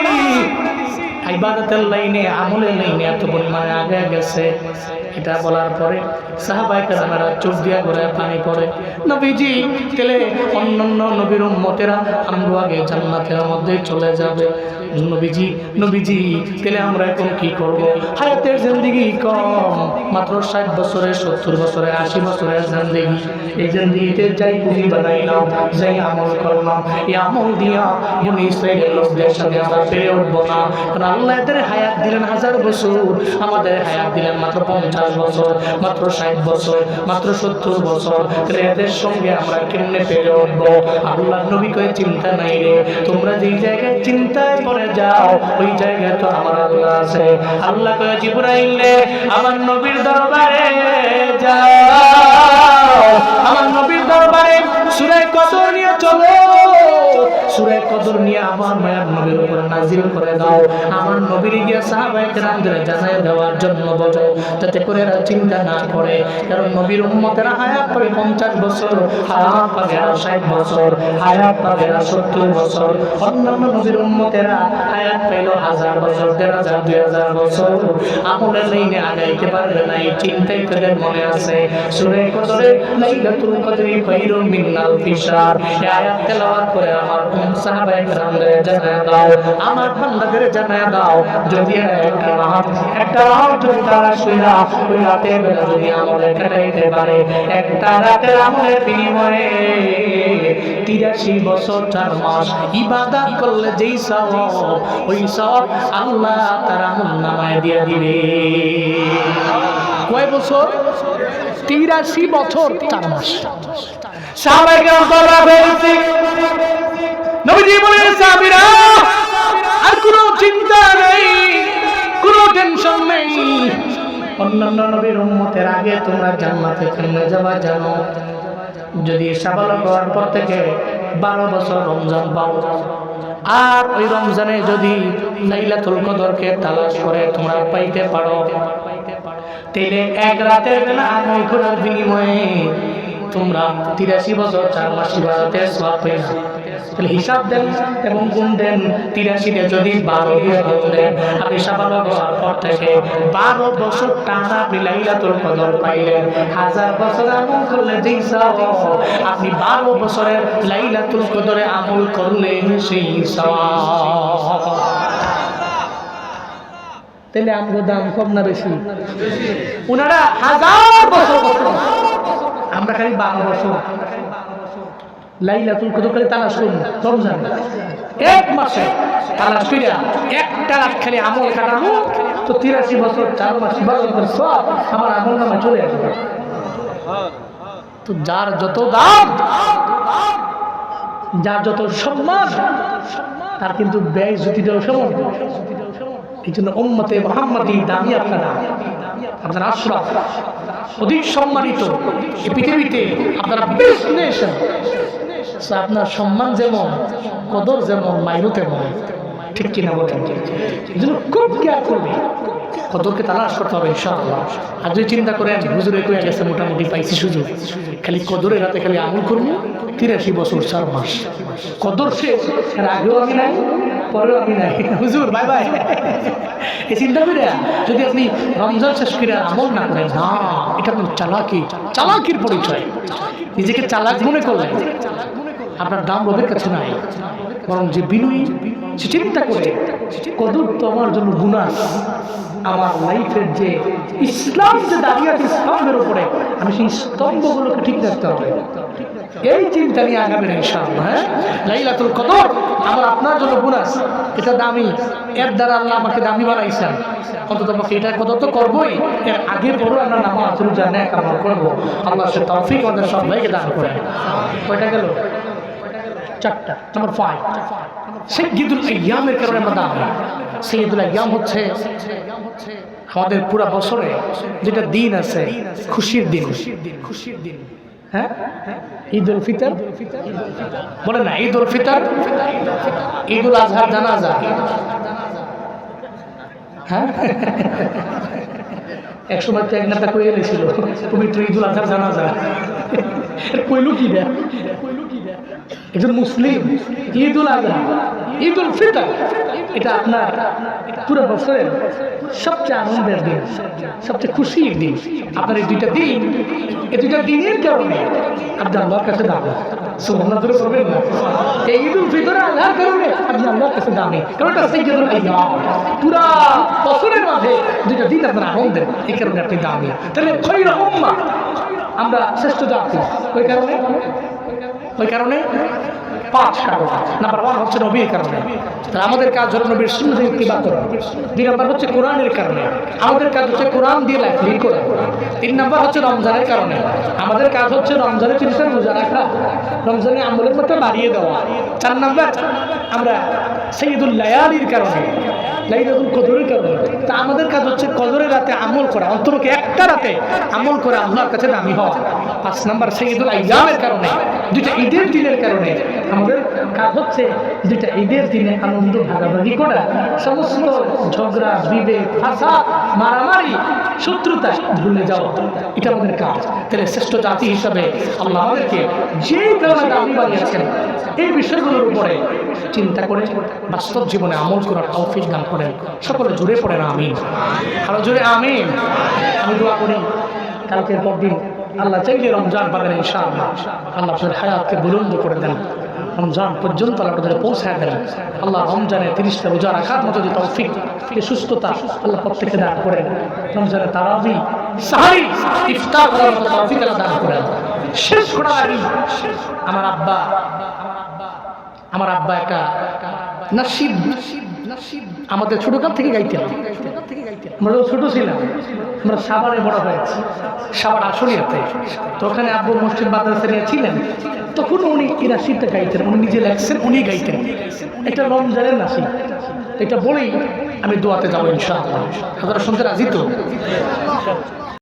ইবাদতের লাইনে, আমলের লাইনে এত পরিমাণে আগে গেছে। এটা বলার পরে সাহাবায়ে কেরামেরা চোখ দিয়া করে পানি পড়ে। নবীজি তেলে অন্যান্য নবীর উম্মতেরা আমগো আগে জান্নাতের মধ্যে চলে যাবে। নবীজি তেলে আমরা এখন কি করব? হায়াতের জিন্দেগি কম, মাত্র 60 বছরের, 70 বছরের, 80 বছরের জিন্দেগি। এই জিন্দেগিতে যাই পুঁজি বানাইলাম, যাই আমল করলাম, এই আমল দিয়া বনি ইসরাইলের লোকদের সাথে আমরা পেরে উঠবো না। কারণ আল্লাহ এদের হায়াত দিলেন 1000 বছর, আমাদের হায়াত দিলেন মাত্র 50 বছর, মাত্র 60 বছর, মাত্র 70 বছর। তাহলে এদের সঙ্গে আমরা কেমনে পেরে উঠবো? আল্লাহ নবী কয়ে চিন্তা নাই রে, তোমরা যেই জায়গায় চিন্তায় পড়ে যাও ওই জায়গায় তো আমার আল্লাহ আছে। আল্লাহ কয়ে জিবরাইল রে আমার নবীর দরবারে যাও, আমার নবীর দরবারে সূরা কদর নিয়ে চলো, সূরা কদর নিয়ে আমার মায়ার নবীর উপর নাজিল করে দাও। আমার নবীর গিয়ে সাহাবায়ে কেরামদের জানায় দেওয়ার জন্য বলো, যাতে করে এরা চিন্তা না করে। কারণ নবীর উম্মতেরা হায়াত পাবে 50 বছর, হায়াত পাবে 60 বছর, হায়াত পাবে 70 বছর। অন্যান্য নবীর উম্মতেরা হায়াত পেল 1000 বছর, 1000, 2000 বছর। আমলের লাইনে আগাইতে পারবে না, এই চিন্তাই তাদের মনে আছে। সূরা কদরে লাইলাতুল কদরি খায়রুম মিন আলফি শাহর, এই আয়াত তেলাওয়াত করে আমার সাহাবায়ে সাহাবায়ে কেরামদের জানায়া দাও, আমার বান্দাদের জানায়া দাও, যদি একটা রাত যদি তারা শুইরা ওই রাতের বেলা যদি আমলে কাটাইতে পারে, একটা রাতের আমলের বিনিময়ে 83 বছর 4 মাস ইবাদত করলে যেই সওয়াব, ওই সওয়াব আল্লাহ তার আমলনামায় দিয়ে দিবে। কয় বছর? 83 বছর 4 মাস। সাহাবায়ে কেরাম বলা হয়েছে, নবীজি বলেন সাহাবীরা আর কোনো চিন্তা নেই, কোনো টেনশন নেই, অন্যান্য নবীর উম্মতের আগে তোমরা জান্নাতে কেমনে যাবা জানো? যদি সাবালক হওয়ার পর থেকে 12 বছর রমজান পাও, আর ওই রমজানে যদি লাইলাতুল কদরকে তালাশ করে তোমরা পাইতে পারো, তাহলে এক রাতের বেলা আমল করার বিনিময়ে তোমরা 83 বছর 4 মাস ইবাদতের সওয়াব পাইছো। তাহলে হিসাব দেন এবং গুণ দেন, 83 যদি 12 দিয়ে গুণ দেন, আপনি সাবালক হওয়ার পর থেকে 12 বছর টানা আপনি লাইলাতুল কদর পাইলেন। 1000 বছর আমল করলে যেই সওয়াব, আপনি 12 বছরের লাইলাতুল কদরে আমল করলে সেই সওয়াব। তাহলে আমগো দাম কম না বেশি? ওনারা 1000 বছর করতেন, আমরা খালি 12 বছর লাইলাতুল কদর করে তালাশ করব। রমজান এক মাসে তালাশ কইরা একটা রাত খালি আমল কাটাবো, তো 83 বছর 4 মাস ইবাদতের সওয়াব আমার আমলনামায় চলে আসবে। তো যার যত দাম, যার যত সম্মান, তার কিন্তু ব্যয় জ্যোতিটাও সমান। এই জন্য উম্মতে মুহাম্মাদি দামি আপনারা, আপনারা আশরাফ, অধিক সম্মানিত এই পৃথিবীতে, আপনারা বেস্ট নেশন। আপনার সম্মান যেমন, কদর যেমন, মাইনু তেমন, ঠিক কিনা বলেন? এই জন্য খুব কেয়ার করবে, কদরকে তালাশ করতে হবে ইনশাআল্লাহ। আর যদি চিন্তা করেন হুজুরে কয়ে গেছে মোটামুটি পাইছি সুযোগ, খালি কদরের রাতে খালি আমল করবো, 83 বছর 4 মাস কদর শেষ, এর আগেও আমি নাই, পরেও আমি নাই, হুজুর বাই বাই। এই চিন্তা করে যদি আপনি রমজান শেষ করে আমল না করেন, না, এটা আপনার চালাকির পরিচয়। নিজেকে চালাক মনে করলেন, আপনার দাম রবের কাছে নাই। বরং যে বিনয়ী, সে চিন্তা করে কদর তো আমার জন্য গুনাহ, আমার লাইফের যে ইসলাম যে দাঁড়িয়ে আছে স্তম্ভের উপরে, আমি সেই স্তম্ভগুলোকে ঠিক রাখতে হবে। এই চিন্তা নিয়ে আগাবেন ইনশাআল্লাহ। হ্যাঁ, লাইলাতুল কদর আমার আপনার জন্য বোনাস, এটা দামি, এর দ্বারা আল্লাহ আমাকে দামি বানাইছেন। অন্তত আমাকে এটা কদর তো করবোই, এর আগের বড় আমরা নামাজ রোজা নেক আমল করবো। আল্লাহ সে তৌফিক আমাদের সবাইকে দান করেন। কয়টা গেল? 4টা। নাম্বার 5, সাইয়্যিদুল আইয়ামের কারণে আমরা দাম। সাইয়্যিদুল আইয়াম হচ্ছে আমাদের পুরো বছরে যেটা দিন আছে, খুশির দিন। হ্যাঁ, ঈদুল ফিতর বলে না, ঈদুল ফিতর, ঈদুল আজহা, জানাজা। হ্যাঁ, এক সময় তো এক নেতা কইয়ে এনেছিল পবিত্র ঈদুল আজহার জানাজা, কইল কি দেয় একজন মুসলিম। ঈদুল আজহা, ঈদুল ফিতর, এটা আপনার পুরো বছরের সবচেয়ে আনন্দের দিন, সবচেয়ে খুশির দিন। আপনার এই দুইটা দিন, এই দুইটা দিনের কারণে আপনি আল্লাহর কাছে দামি। সুবহানাল্লাহ ধরে বলবেন না, এই ঈদুল ফিতর আল্লাহর কারণে আপনি আল্লাহর কাছে দামি, কারণ এটা সাইয়্যিদুল আইয়াম। পুরা বছরের মাঝে দুইটা দিন আপনার আনন্দের, এই কারণে আপনি দামি। তাহলে খৈর উম্মাহ, আমরা শ্রেষ্ঠ জাতি। ওই কারণে 5 কারণ। নাম্বার 1 হচ্ছে নবীর কারণে, তাহলে আমাদের কাজ হলো নবীর সুন্নাহ ইত্তিবা করা। 2 নাম্বার হচ্ছে কোরআনের কারণে, আমাদের কাজ হচ্ছে কোরআন দিয়ে লাইফ লিড করা। 3 নাম্বার হচ্ছে রমজানের কারণে, আমাদের কাজ হচ্ছে রমজানের চিন্তা রোজা রাখা, রমজানের আমলের মধ্যে বাড়িয়ে দেওয়া। 4 নাম্বার আমরা সাইয়্যিদুল লায়ালির কারণে, লাইলাতুল কদরের কারণে, তা আমাদের কাজ হচ্ছে কদরের রাতে আমল করা, অন্ততপক্ষে একটা রাতে আমল করে আল্লাহর কাছে দামি হওয়া। 5 নাম্বার সাইয়্যিদুল আইয়ামের কারণে, 2টা ঈদের দিনের কারণে আমাদের কাজ হচ্ছে 2টা ঈদের দিনে আনন্দ ভাগাভাগি করা, সমস্ত ঝগড়া, বিভেদ, ফাসাদ, মারামারি, শত্রুতা ভুলে যাওয়া, এটা আমাদের কাজ। তাহলে শ্রেষ্ঠ জাতি হিসাবে আল্লাহ আমাদেরকে যে কারণে দামি বানিয়েছেন, এই বিষয়গুলোর উপরে চিন্তা করে বাস্তব জীবনে আমল করার তৌফিক দান করেন। সকলে জুড়ে পড়েন আমিন, আরো জোরে আমিন। আমি দোয়া করি কালকের পর দিন আল্লাহ চাইলে রমজান পাবেন ইনশাআল্লাহ। আল্লাহ আপনার হায়াতকে বুলন্দ করে দেন। রমজান পর্যন্ত আল্লাহ তাদের পৌঁছায় দেন। আল্লাহ রমজানে 30টা রোজা রাখার মতো যে তৌফিক, যে সুস্থতা আল্লাহ প্রত্যেককে দান করেন। রমজানে তারাবি, সাহরি, ইফতার করার মতো তৌফিক আল্লাহ দান করেন। শেষ করার আগে আমার আব্বা একটা নাসিব আমাদের ছোটকাল থেকে গাইতেন। আমরা ছোট ছিলাম, আমরা সাভারে বড় হয়েছি, সাভার আশুলিয়াতে। তো ওখানে আব্বু মসজিদ মাদ্রাসা নিয়ে ছিলেন, তখন উনি এই নাসিবটা গাইতেন। উনি নিজে লেখছেন, উনি গাইতেন। এটা রমজানের নাসিব। এটা বলেই আমি দোয়াতে যাবো ইনশাআল্লাহ। আপনারা শুনতে রাজি তো?